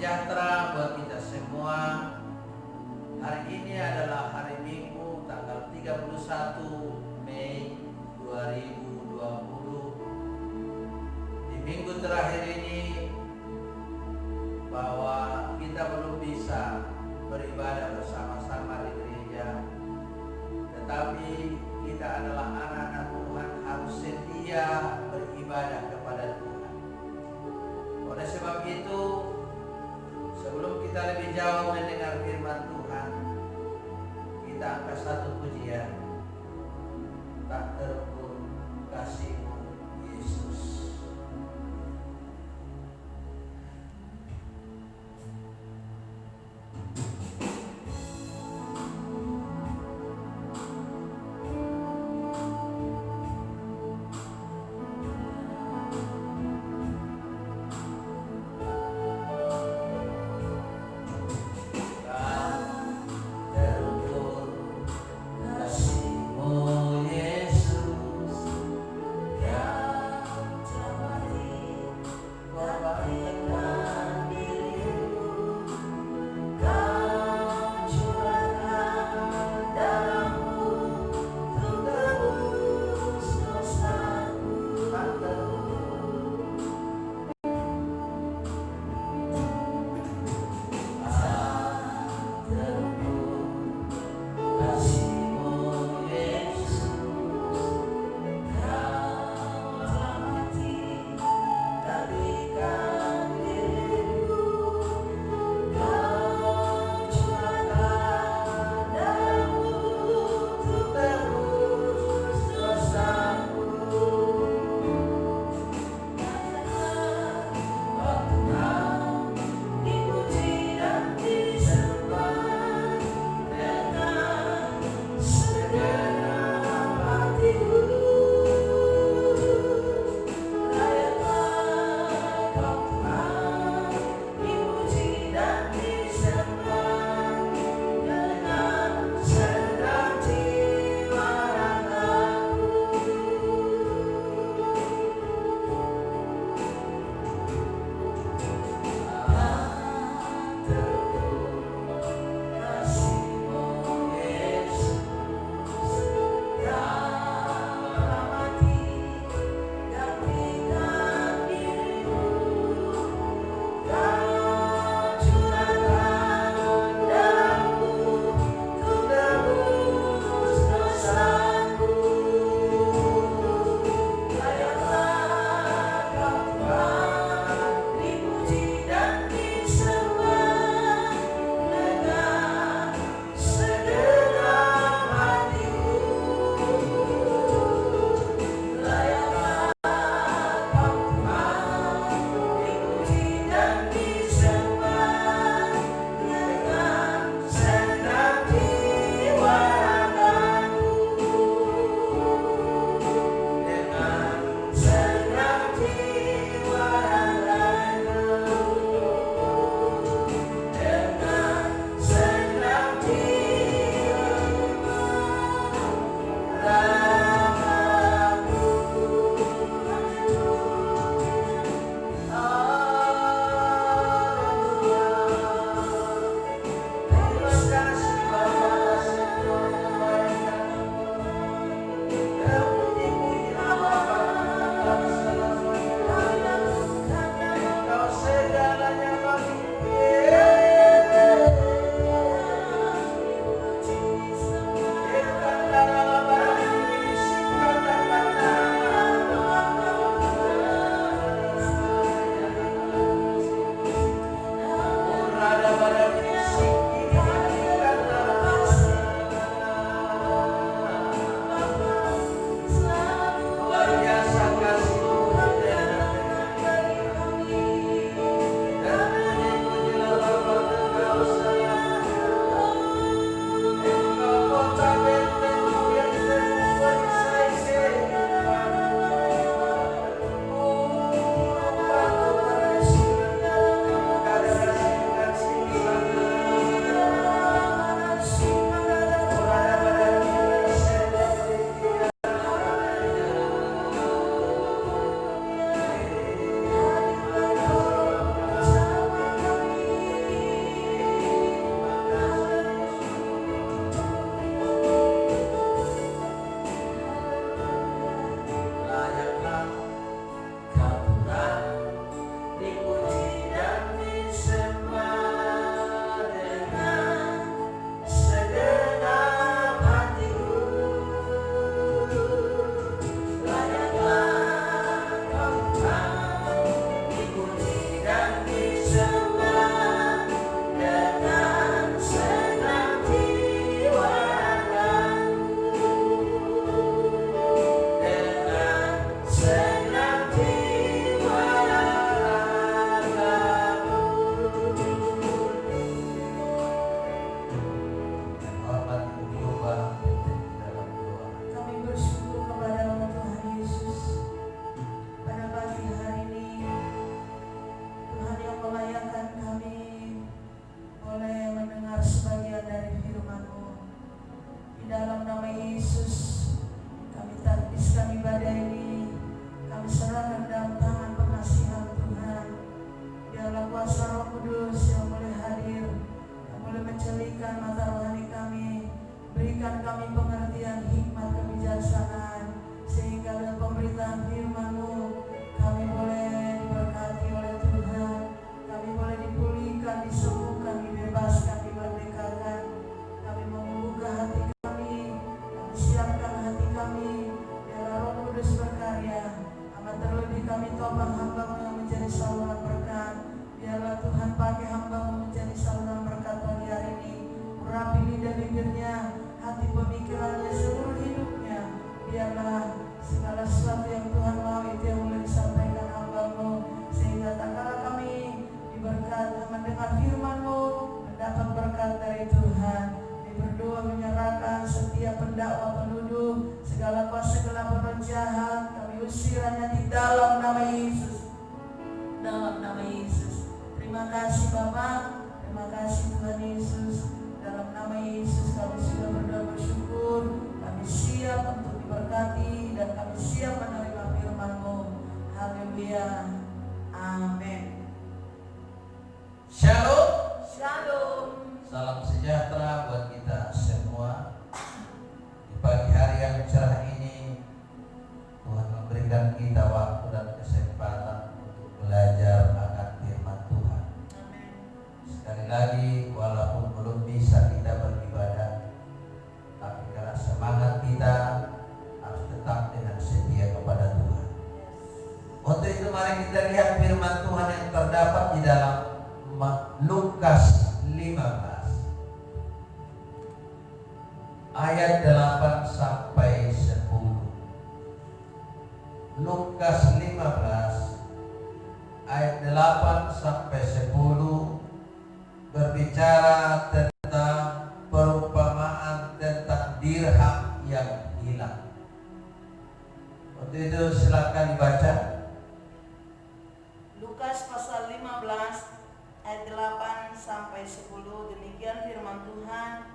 sejahtera buat kita semua. Hari ini adalah hari Minggu tanggal 31 Mei 2020. Di minggu terakhir ini bahwa kita belum bisa beribadah bersama-sama di gereja, tetapi kita adalah anak-anak Tuhan, harus setia beribadah kepada Tuhan. Oleh sebab itu, sebelum kita lebih jauh mendengar firman Tuhan, kita angkat satu pujian. Tak terukur kasih-Mu, Yesus. Kasih-Mu Yesus, saat mendengar firman-Mu mendapat berkat dari Tuhan. Kami berdoa menyerahkan setiap pendakwa penuduh, segala kuasa gelap roh jahat, kami usir hanya di dalam nama Yesus. Dalam nama Yesus. Terima kasih Bapa, terima kasih Tuhan Yesus. Dalam nama Yesus kami sudah berdoa bersyukur. Kami siap untuk diberkati dan kami siap menerima firman-Mu. Haleluya. Amin. Shalom. Shalom. Salam sejahtera buat kita semua. Di pagi hari yang cerah ini, Tuhan memberikan kita waktu dan kesempatan untuk belajar akan firman Tuhan. Amin. Sekali lagi, walaupun belum bisa kita beribadah, tapi karena semangat kita harus tetap dengan setia kepada Tuhan. Untuk itu mari kita lihat firman Tuhan yang terdapat di dalam Lukas 15 ayat 8 sampai 10. Lukas 15 ayat 8 sampai 10 berbicara tentang perumpamaan tentang dirham yang hilang. Untuk itu silakan dibaca. Lukas pasal 15 ayat 8 sampai 10. Demikian firman Tuhan.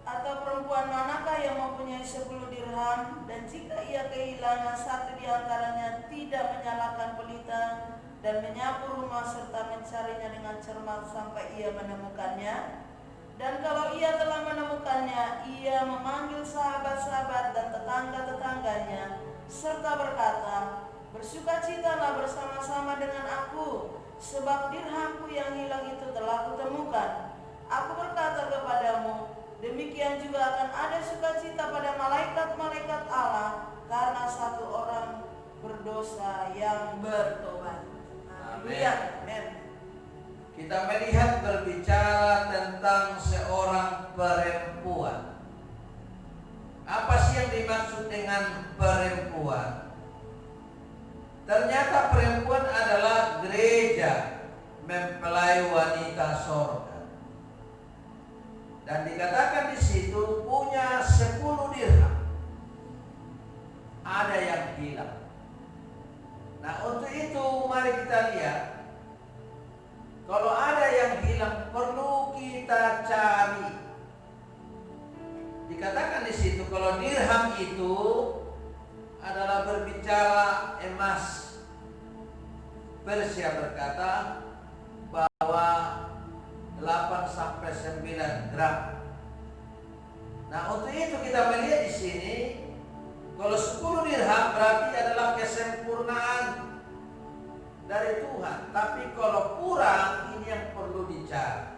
Atau perempuan manakah yang mempunyai 10 dirham, dan jika ia kehilangan satu di antaranya, tidak menyalakan pelita dan menyapu rumah serta mencarinya dengan cermat sampai ia menemukannya? Dan kalau ia telah menemukannya, ia memanggil sahabat-sahabat dan tetangga-tetangganya serta berkata, bersukacitalah bersama-sama dengan aku, sebab dirhamku yang hilang itu telah kutemukan. Aku berkata kepadamu, demikian juga akan ada sukacita pada malaikat-malaikat Allah karena satu orang berdosa yang bertobat. Amin. Amin. Kita melihat berbicara tentang seorang perempuan. Apa sih yang dimaksud dengan perempuan? Ternyata perempuan adalah gereja mempelai wanita sorga. Dan dikatakan di situ punya 10 dirham. Ada yang hilang. Nah, untuk itu mari kita lihat, kalau ada yang hilang perlu kita cari. Dikatakan di situ kalau dirham itu adalah berbicara emas. Persia berkata bahwa 8 sampai 9 gram. Nah, untuk itu kita melihat di sini kalau 10 dirham berarti adalah kesempurnaan dari Tuhan. Tapi kalau kurang, ini yang perlu dicari.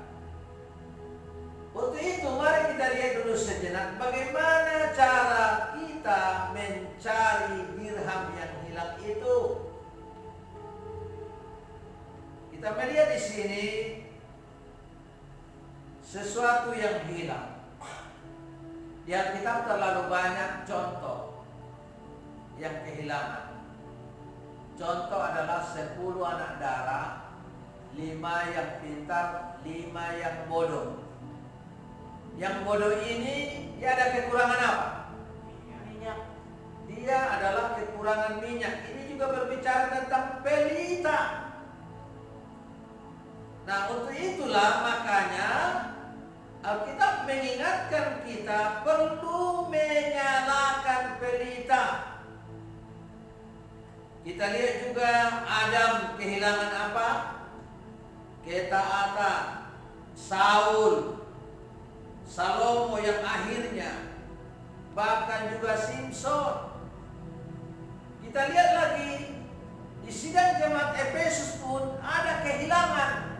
Untuk itu mari kita lihat dulu sejenak bagaimana cara kita mencari dirham yang hilang itu. Kita melihat di sini sesuatu yang hilang. Di Alkitab terlalu banyak contoh yang kehilangan. Contoh adalah 10 anak darah, 5 yang pintar, 5 yang bodoh. Yang bodoh ini dia ada kekurangan apa? Minyak. Dia adalah kekurangan minyak. Ini juga berbicara tentang pelita. Nah, untuk itulah makanya Alkitab mengingatkan kita perlu menyalakan pelita. Kita lihat juga Adam kehilangan apa? Ketaatan. Saul, Salomo yang akhirnya, bahkan juga Simpson. Kita lihat lagi di sidang jemaat Efesus pun ada kehilangan.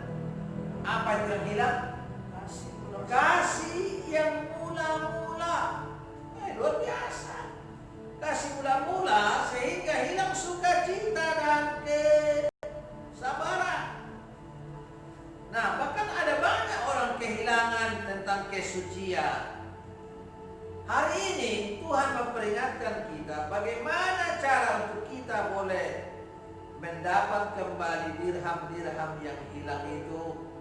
Apa itu yang hilang? Kasih yang mula-mula. Luar biasa. Kasih mula-mula sehingga hilang sukacita dan kesabaran. Nah, bahkan ada banyak orang kehilangan tentang kesucian. Hari ini Tuhan memperingatkan kita bagaimana cara untuk kita boleh mendapat kembali dirham-dirham yang hilang itu.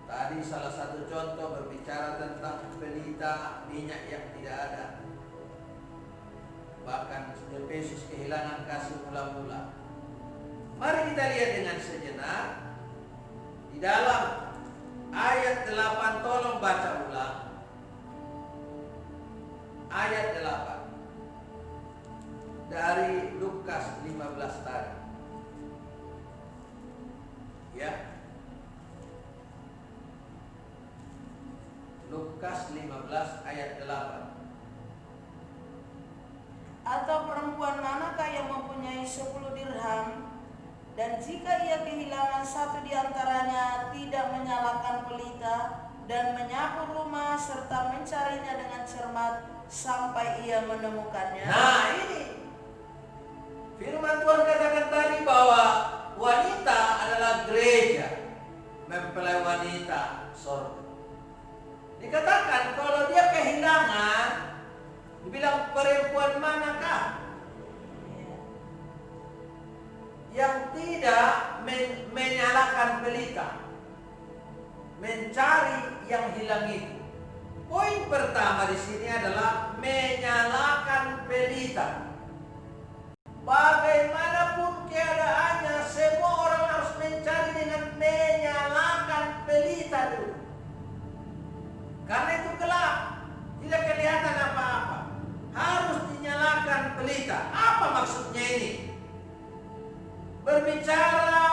Tadi salah satu contoh berbicara tentang pelita minyak yang tidak ada. Bahkan Efesus kehilangan kasih mula-mula. Mari kita lihat dengan sejenak di dalam ayat 8, tolong baca ulang. Ayat 8 dari Lukas 15 tadi. Ya. Lukas 15 ayat 8. Atau perempuan manakah yang mempunyai 10 dirham, dan jika ia kehilangan satu di antaranya, tidak menyalakan pelita dan menyapu rumah serta mencarinya dengan cermat sampai ia menemukannya? Nah, ini firman Tuhan katakan tadi bahwa wanita adalah gereja, mempelai wanita sorga. Dikatakan kalau dia kehilangan, dibilang perempuan manakah yang tidak menyalakan pelita, mencari yang hilang itu. Poin pertama di sini adalah menyalakan pelita. Bagaimanapun keadaannya, semua orang harus mencari dengan menyalakan pelita dulu. Karena itu gelap, tidak kelihatan apa-apa. Harus dinyalakan pelita. Apa maksudnya ini? Berbicara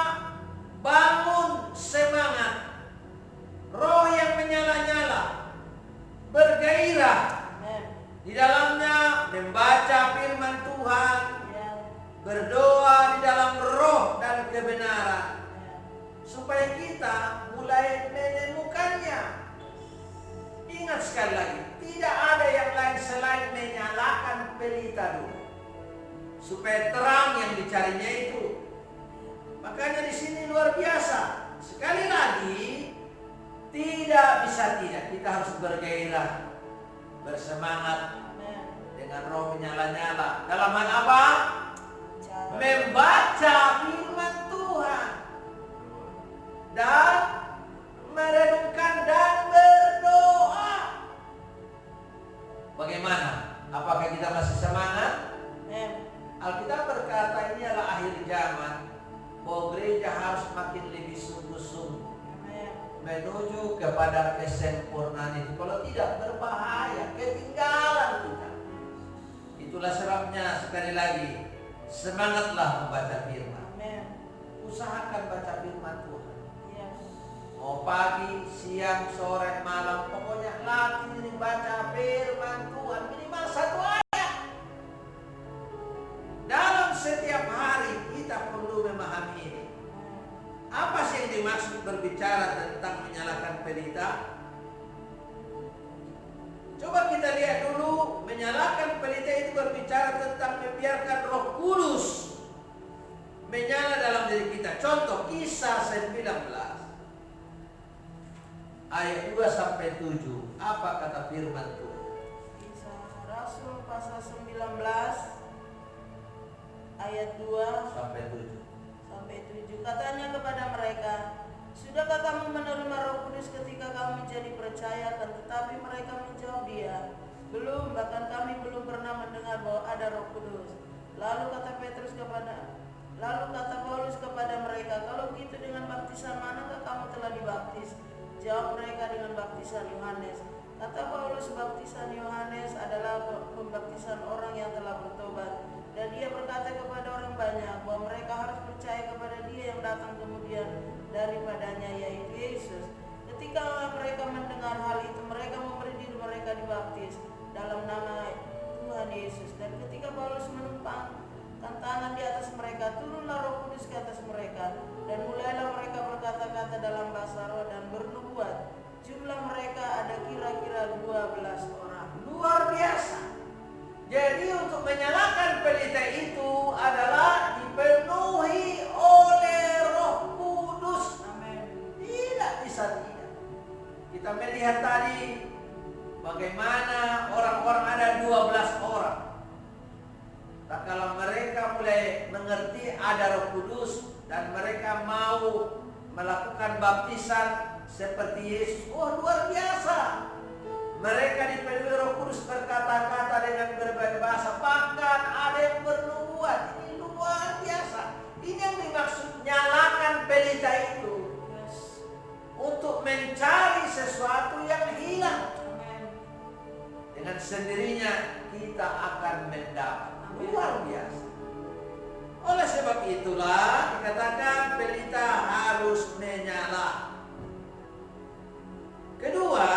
bangun semangat, roh yang menyala-nyala, bergairah, di dalamnya membaca firman Tuhan, berdoa di dalam roh dan kebenaran, supaya kita mulai menemukannya. Ingat sekali lagi, tidak ada yang lain selain menyalakan pelita dulu, supaya terang yang dicarinya itu. Makanya di sini luar biasa. Sekali lagi, tidak bisa tidak, kita harus bergairah, bersemangat dengan roh menyala-nyala. Dalam hal apa? Membaca firman Tuhan dan merenungkan dan berdoa. Bagaimana? Apakah kita masih semangat? Alkitab berkata ini adalah akhir zaman, bahwa gereja harus makin lebih sungguh-sungguh menuju kepada kesempurnaan itu. Kalau tidak, berbahaya, ketinggalan kita. Itulah sebabnya sekali lagi, semangatlah membaca firman. Usahakan baca firman Tuhan. Mau pagi, siang, sore, malam, pokoknya latih diri baca firman Tuhan minimal 1 ayat. Dalam setiap hari kita perlu memahami ini. Apa sih yang dimaksud berbicara tentang menyalakan pelita? Coba kita lihat dulu, menyalakan pelita itu berbicara tentang membiarkan Roh Kudus menyala dalam diri kita. Contoh Kisah 19 ayat 2 sampai 7. Apa kata firman Tuhan? Kisah Rasul pasal 19 ayat 2 sampai 7. Katanya kepada mereka, sudahkah kamu menerima Roh Kudus ketika kamu menjadi percaya? Tetapi mereka menjawab dia, belum, bahkan kami belum pernah mendengar bahwa ada Roh Kudus. Lalu kata Paulus kepada mereka, kalau begitu dengan baptisan manakah kamu telah dibaptis? Jawab mereka, dengan baptisan Yohanes. Kata Paulus, baptisan Yohanes adalah pembaptisan orang yang telah bertobat. Dan dia berkata kepada orang banyak bahwa mereka harus percaya kepada dia yang datang kemudian daripadanya, yaitu Yesus. Ketika mereka mendengar hal itu, mereka memberi diri mereka dibaptis dalam nama Tuhan Yesus. Dan ketika Paulus menumpangkan tangan di atas mereka, turunlah Roh Kudus ke atas mereka. Dan mulailah mereka berkata-kata dalam bahasa roh dan bernubuat. Jumlah mereka ada kira-kira 12 orang. Luar biasa. Jadi untuk menyalakan pelita itu adalah dipenuhi oleh Roh Kudus. Amin. Tidak bisa tidak. Kita melihat tadi bagaimana orang-orang ada 12 orang. kalau mereka mulai mengerti ada Roh Kudus dan mereka mau melakukan baptisan seperti Yesus, oh luar biasa. Mereka dipenuhi Roh Kudus, berkata-kata dengan berbagai bahasa, bahkan ada yang bernubuat. Ini luar biasa. Ini yang dimaksud nyalakan pelita itu untuk mencari sesuatu yang hilang. Dengan sendirinya kita akan mendapat. Luar biasa. Oleh sebab itulah dikatakan pelita harus menyala. Kedua,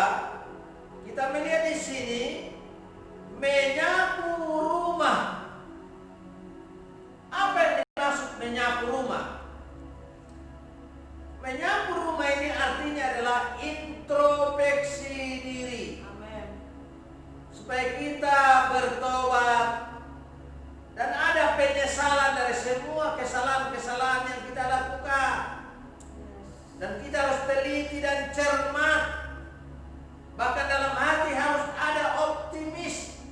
kita melihat di sini menyapu rumah. Apa yang dimaksud menyapu rumah? Menyapu rumah ini artinya adalah introspeksi diri. Supaya kita bertobat dan ada penyesalan dari semua kesalahan-kesalahan yang kita lakukan. Dan kita harus teliti dan cermat. Bahkan dalam hati harus ada optimis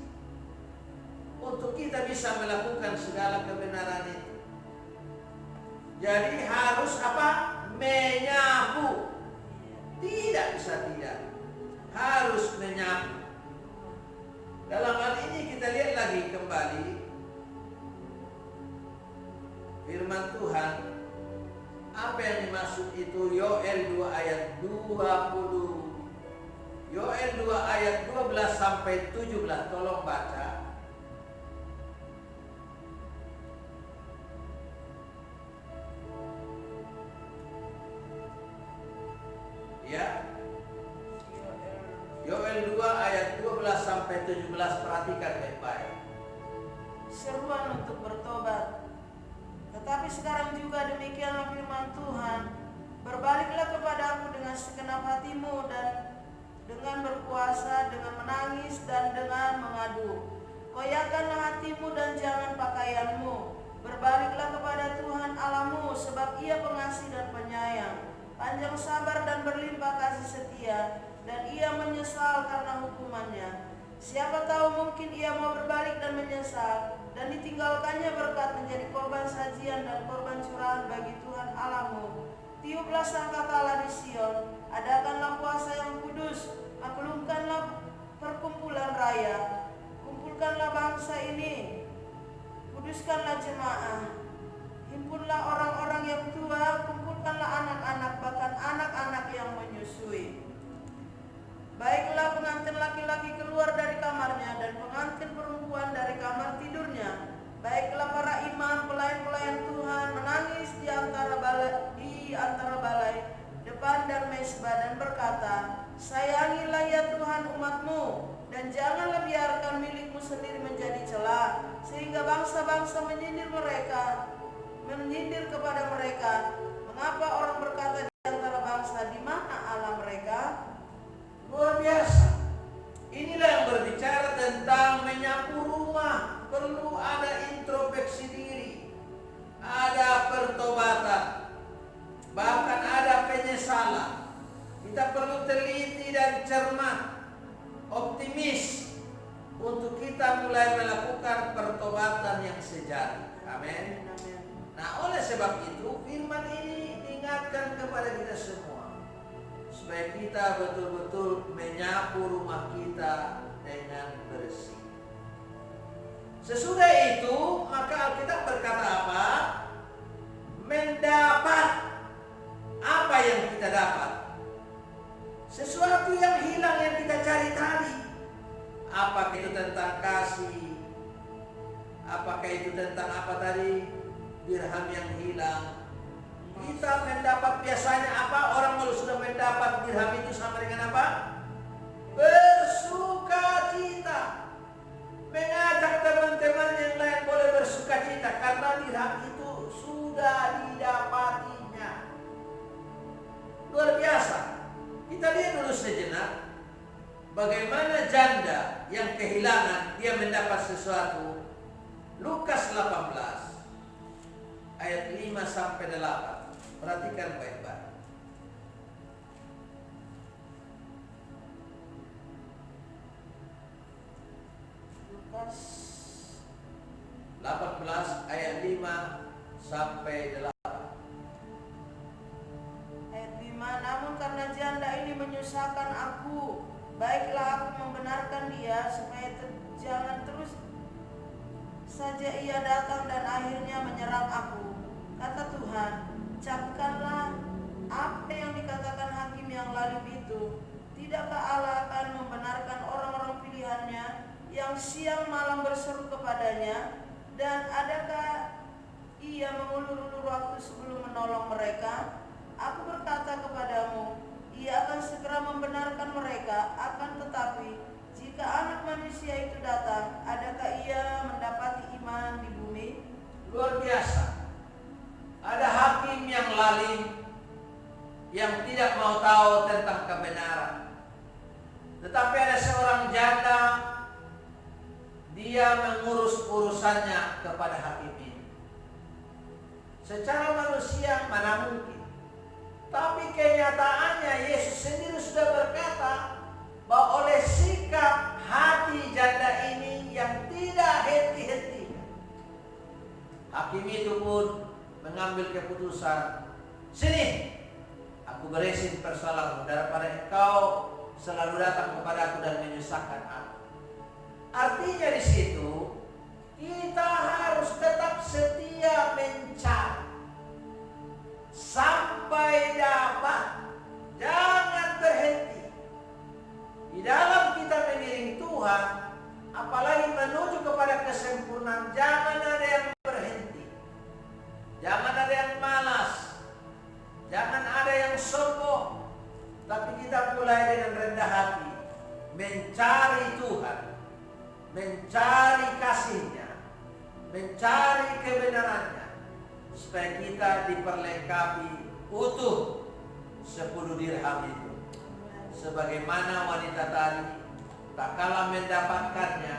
untuk kita bisa melakukan segala kebenaran itu. Jadi harus apa? Menyapu. Tidak bisa tidak. Harus menyapu. Dalam hal ini kita lihat lagi kembali firman Tuhan. Apa yang dimaksud itu? Yoel 2 ayat 20. Yoel 2 ayat 12 sampai 17. Tolong baca. Ya. Yoel 2 ayat 12 sampai 17, perhatikan baik-baik. Seruan untuk bertobat. Tetapi sekarang juga demikianlah firman Tuhan, berbaliklah kepadaku dengan segenap hatimu dan dengan berpuasa, dengan menangis dan dengan mengadu. Koyakkanlah hatimu dan jangan pakaianmu. Berbaliklah kepada Tuhan Allahmu, sebab Ia pengasih dan penyayang, panjang sabar dan berlimpah kasih setia, dan Ia menyesal karena hukumannya. Siapa tahu mungkin Ia mau berbalik dan menyesal, dan ditinggalkannya berkat menjadi korban sajian dan korban curahan bagi Tuhan Allahmu. Tiuplah sangkakala di Sion, adakanlah puasa yang kudus, maklumkanlah perkumpulan raya, kumpulkanlah bangsa ini, kuduskanlah jemaah, himpunlah orang-orang yang tua, kumpulkanlah anak-anak, bahkan anak-anak yang menyusui. Baiklah pengantin laki-laki keluar dari kamarnya dan pengantin perempuan dari kamar tidurnya. Baiklah para imam, pelayan-pelayan Tuhan menangis di antara balai depan dan mesbah dan berkata, sayangilah ya Tuhan umat-Mu, dan janganlah biarkan milikmu sendiri menjadi celah, sehingga bangsa-bangsa menyindir kepada mereka. Mengapa orang berkata di antara bangsa, di mana Allah mereka? Luar biasa. Inilah yang berbicara tentang menyapu rumah. Perlu ada introspeksi diri, ada pertobatan, bahkan ada penyesalan. Kita perlu teliti dan cermat, optimis untuk kita mulai melakukan pertobatan yang sejati. Amin. Nah, oleh sebab itu firman ini diingatkan kepada kita semua, supaya kita betul-betul menyapu rumah kita dengan bersih. Sesudah itu, maka Alkitab berkata apa? Mendapat apa yang kita dapat? Sesuatu yang hilang yang kita cari tadi. Apakah itu tentang kasih? Apakah itu tentang apa tadi? Dirham yang hilang. Kita mendapat biasanya apa? Orang kalau sudah mendapat dirham itu sama dengan apa? Bersuka cita. Mengajak teman-teman yang lain boleh bersuka cita karena dirham itu sudah didapatinya. Luar biasa. Kita lihat dulu sejenak bagaimana janda yang kehilangan dia mendapat sesuatu. Lukas 18 ayat 5 sampai 8. Perhatikan baik-baik. Lukas 18 ayat 5 sampai 8. Ayat 5, namun karena janda ini menyusahkan aku, baiklah aku membenarkan dia supaya jangan terus saja ia datang dan akhirnya menyerang aku. Kata Tuhan, camkanlah apa yang dikatakan hakim yang lalim itu. Tidakkah Allah akan membenarkan orang-orang pilihannya yang siang malam berseru kepadanya? Dan adakah ia mengulur-ulur waktu sebelum menolong mereka? Aku berkata kepadamu, ia akan segera membenarkan mereka. Akan tetapi, jika anak manusia itu datang, adakah ia mendapati iman di bumi? Luar biasa. Ada hakim yang lalim, yang tidak mau tahu tentang kebenaran. Tetapi ada seorang janda, dia mengurus urusannya kepada hakim ini. Secara manusia mana mungkin. Tapi kenyataannya Yesus sendiri sudah berkata bahwa oleh sikap hati janda ini yang tidak henti-henti, hakim itu pun mengambil keputusan, sini aku beresin persoalanmu daripada engkau selalu datang kepadaku dan menyusahkan aku. Artinya di situ kita harus tetap setia mencari sampai dapat. Jangan berhenti di dalam kita mengiring Tuhan, apalagi menuju kepada kesempurnaan. Jangan ada yang berhenti, jangan ada yang malas, jangan ada yang sombong. Tapi kita mulai dengan rendah hati mencari Tuhan, mencari kasih-Nya, mencari kebenarannya, supaya kita diperlengkapi utuh 10 dirham itu. Sebagaimana wanita tadi, tak kala mendapatkannya,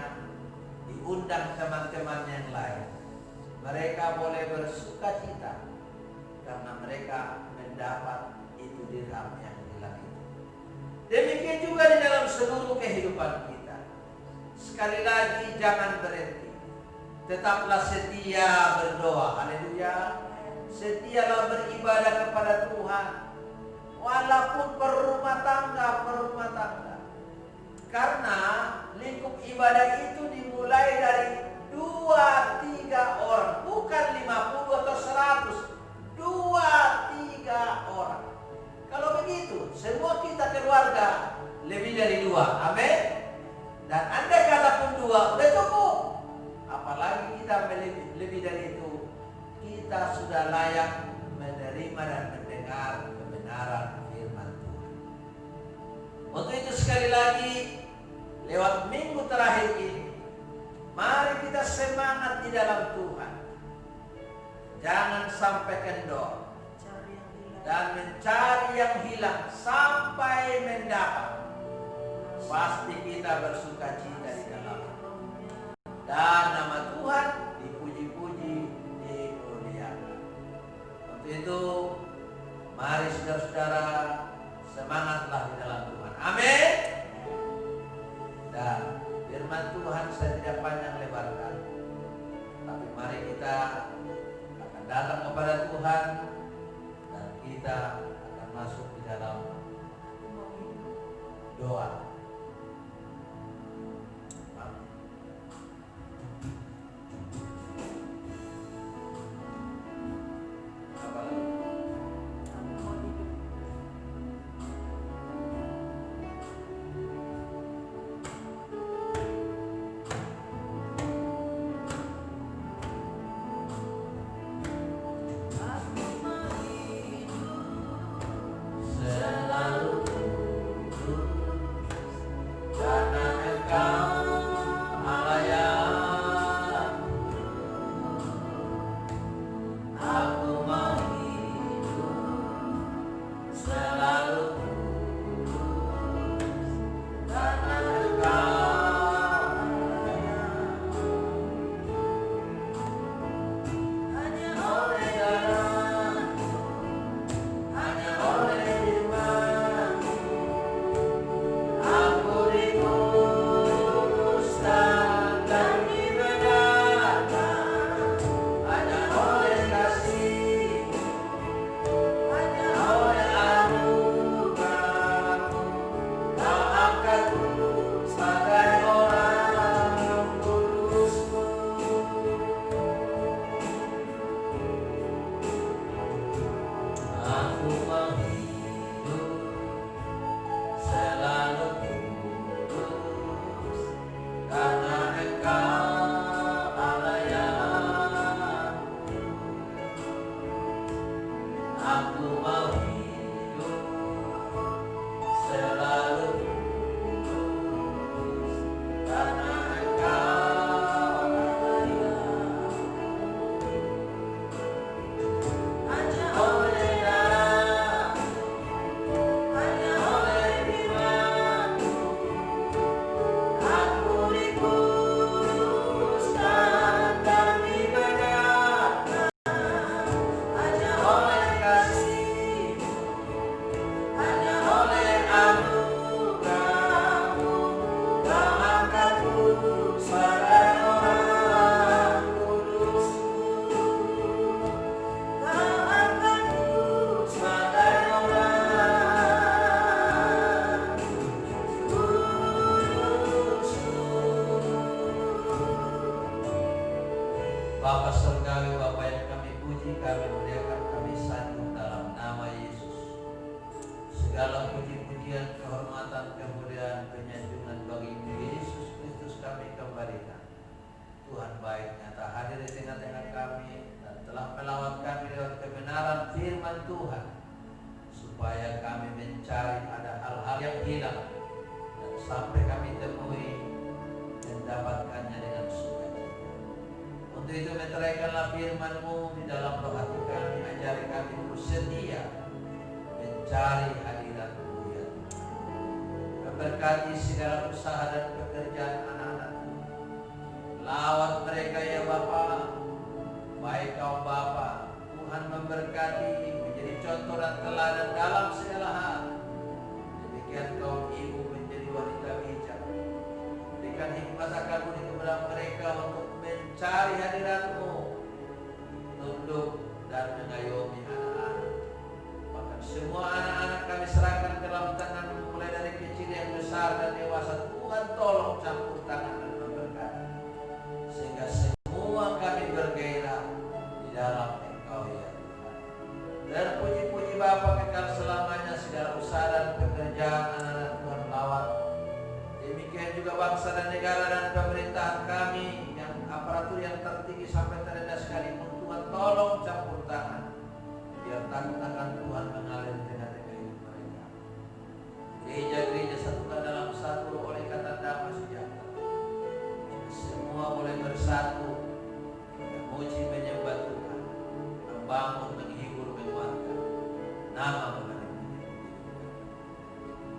diundang teman-teman yang lain. Mereka boleh bersuka cita karena mereka mendapat itu dirham yang hilang itu. Demikian juga di dalam seluruh kehidupan kita. Sekali lagi, jangan berhenti. Tetaplah setia berdoa. Haleluya. Setialah beribadah kepada Tuhan. Walaupun berumah tangga. Karena lingkup ibadah itu dimulai dari 2-3 orang. Bukan 50 atau 100. 2-3 orang. Kalau begitu, semua kita keluarga lebih dari 2. Amin. Dan andai kata pun 2, udah cukup. Apalagi kita lebih dari itu, kita sudah layak menerima dan mendengar kebenaran firman Tuhan. Untuk itu sekali lagi, lewat minggu terakhir ini, mari kita semangat di dalam Tuhan. Jangan sampai kendor dan mencari yang hilang sampai mendapat. Pasti kita bersuka cita di dalam. Dan nama Tuhan dipuji-puji, dimuliakan. Untuk itu, mari saudara-saudara semangatlah di dalam Tuhan. Amin. Dan firman Tuhan saya tidak panjang lebarkan, tapi mari kita akan datang kepada Tuhan dan kita akan masuk di dalam doa. kami muliakan, kami sanjung dalam nama Yesus. Segala puji-pujian, kehormatan, kemuliaan, penyanjungan bagi Yesus Kristus kami kembalikan. Tuhan baik, nyata hadir di tengah-tengah kami dan telah melawat kami lewat kebenaran firman Tuhan, supaya kami mencari ada hal-hal yang hilang dan sampai kami temui dan dapatkannya dengan sukacita. Untuk itu meteraikanlah firman-Mu di dalam roh hati kami, ajari kami terus setia mencari hadirat-Mu ya Tuhan. Memberkati segala usaha dan pekerjaan anak-anak-Mu. Lawat mereka ya Bapa, baik kaum Bapa. Tuhan memberkati, menjadi contoh dan teladan dalam segala hal. Demikian kaum ibu menjadi wanita bijak. Berikan hikmat akal-Mu kepada mereka untuk mencari hadirat-Mu, tunduk dan mengayomi anak-anak. Bahkan semua anak-anak kami serahkan ke dalam tangan-Mu, mulai dari kecil yang besar dan dewasa. Tuhan tolong campur tangan dan memberkati, sehingga semua kami bergairah di dalam Engkau ya Tuhan. Dan puji-puji Bapa kekal selamanya segala usaha dan pekerjaan anak-anak Tuhan lawat. Demikian juga bangsa dan negara dan pemerintahan kami, yang aparatur yang tertinggi sampai terendah sekalipun. Tuhan tolong campur tangan, biar tangan Tuhan mengalir di tengah-tengah hidup mereka. Gereja-gereja satukan dalam satu oleh kata damai sejahtera. Semua boleh bersatu, memuji menyembah Tuhan, membangun, menghibur, menguatkan nama Tuhan.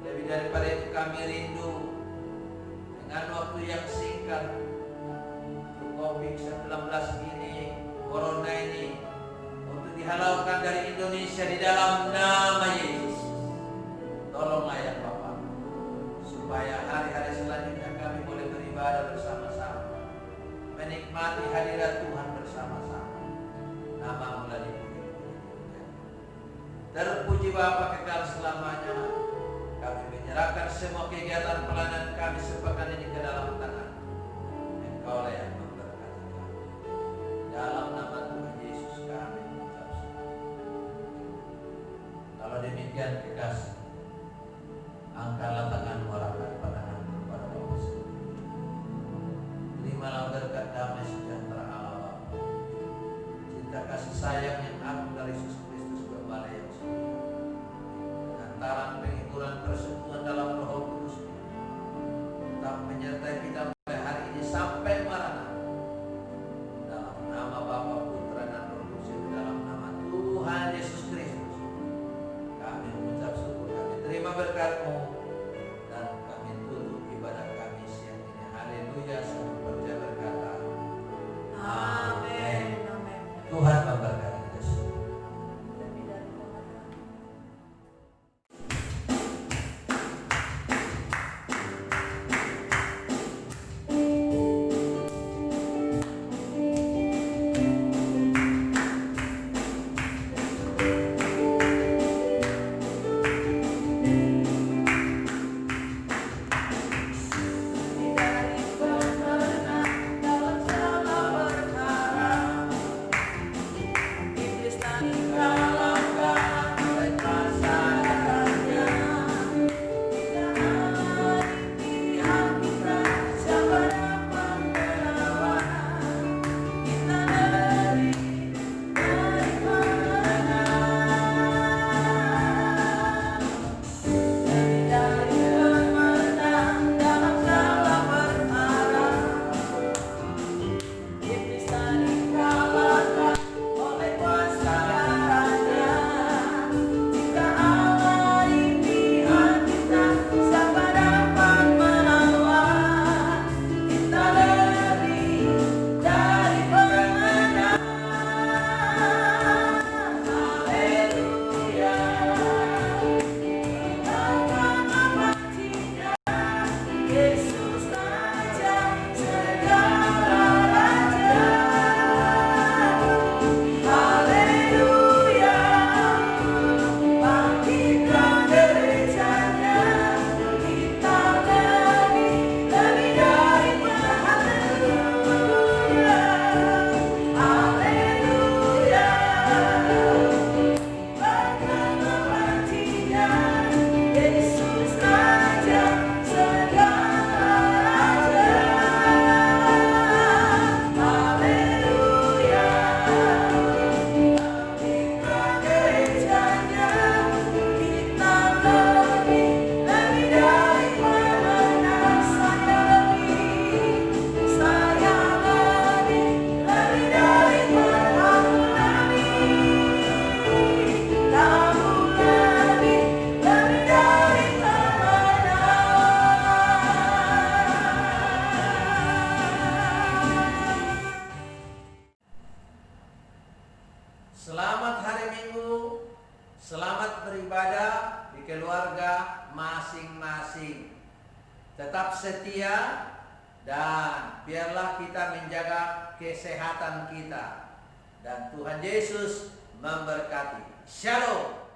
Lebih daripada itu kami rindu dengan waktu yang singkat untuk COVID-19 ini, Corona ini, untuk dihalaukan dari Indonesia di dalam nama Yesus. Tolonglah ya Bapa, supaya hari-hari selanjutnya kami boleh beribadah bersama-sama, menikmati hadirat Tuhan bersama-sama. Nama-Mu dipuji-puji. Terpuji Bapa kekal selamanya. Kami menyerahkan semua kegiatan pelayanan kami sepekan ini ke dalam tangan. Engkau lah yang memberkati kami. Dalam nama Tuhan Yesus kami mengucap syukur. Kalau demikian kekasih, angkatlah tanganmu, arahkan pandanganmu kepada Bapa surga. Terimalah berkat damai sejahtera Allah Bapa, cinta kasih sayang yang agung dari Yesus Kristus Gembala yang sempurna, pengantaran, penghiburan, persekutuan dalam Roh Kudus tetap menyertai kita mulai hari ini sampai Maranatha. Dalam nama Bapa, Putra dan Roh Kudus, dalam nama Tuhan Yesus Kristus kami mengucap syukur, kami terima berkat-Mu, dan kami tutup ibadah kami siang ini. Haleluya, sambil percaya berkata amin. Tuhan memberkati kita semua. Yesus Raja segala raja. Haleluya. Kita gerejanya, kita lebih dari pemenang. Saya lebih dari pemenang. Kamu lebih dari pemenang. Selamat hari Minggu, selamat beribadah di keluarga masing-masing. Tetap setia dan biarlah kita menjaga kesehatan kita. Dan Tuhan Yesus memberkati. Shalom.